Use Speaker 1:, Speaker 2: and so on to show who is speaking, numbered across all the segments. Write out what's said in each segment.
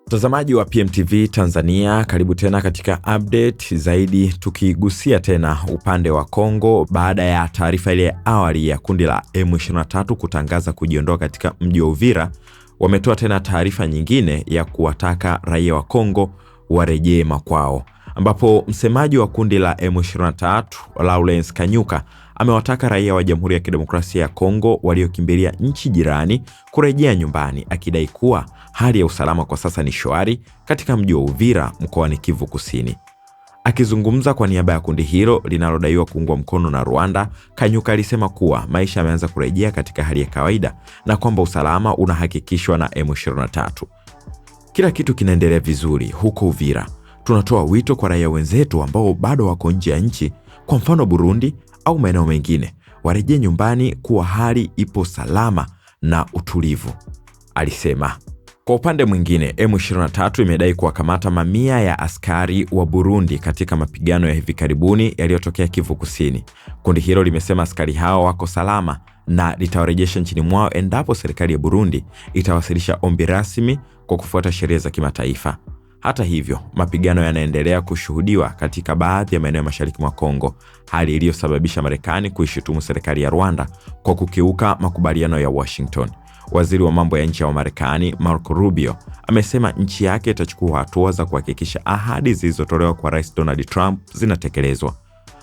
Speaker 1: Mtazamaji wa PMTV Tanzania, karibu tena katika update zaidi, tukigusia tena upande wa Kongo baada ya taarifa ile awali ya kundi la M23 kutangaza kujiondoa katika mji wa Uvira. Wametoa tena taarifa nyingine ya kuwataka raia wa Kongo warejee makwao, ambapo msemaji wa kundi la M23 Lawrence Kanyuka amewataka raia wa Jamhuri ya Kidemokrasia ya Kongo waliokimbilia nchi jirani kurejea nyumbani, akidai kuwa hali ya usalama kwa sasa ni shwari katika mji wa Uvira mkoani Kivu Kusini. Akizungumza kwa niaba ya kundi hilo linalodaiwa kuungwa mkono na Rwanda, Kanyuka alisema kuwa maisha yameanza kurejea katika hali ya kawaida na kwamba usalama unahakikishwa na M23. Kila kitu kinaendelea vizuri huko Uvira. Tunatoa wito kwa raia wenzetu ambao bado wako nje ya nchi, kwa mfano Burundi au maeneo mengine, warejee nyumbani kuwa hali ipo salama na utulivu, alisema. Kwa upande mwingine, M23 imedai kuwakamata mamia ya askari wa Burundi katika mapigano ya hivi karibuni yaliyotokea Kivu Kusini. Kundi hilo limesema askari hao wako salama na litawarejesha nchini mwao endapo serikali ya Burundi itawasilisha ombi rasmi kwa kufuata sheria za kimataifa. Hata hivyo, mapigano yanaendelea kushuhudiwa katika baadhi ya maeneo mashariki mwa Kongo, hali iliyosababisha Marekani kuishutumu serikali ya Rwanda kwa kukiuka makubaliano ya Washington. Waziri wa mambo ya nje wa Marekani, Marco Rubio, amesema nchi yake itachukua hatua za kuhakikisha ahadi zilizotolewa kwa Rais Donald Trump zinatekelezwa.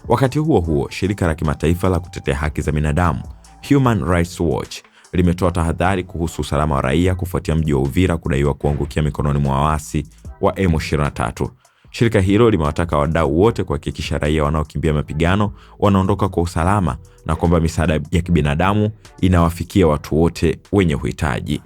Speaker 1: Wakati huo huo, shirika la kimataifa la kutetea haki za binadamu, Human Rights Watch, limetoa tahadhari kuhusu usalama wa raia kufuatia mji wa Uvira kudaiwa kuangukia mikononi mwa waasi wa M23. Shirika hilo limewataka wadau wote kuhakikisha raia wanaokimbia mapigano wanaondoka kwa usalama na kwamba misaada ya kibinadamu inawafikia watu wote wenye uhitaji.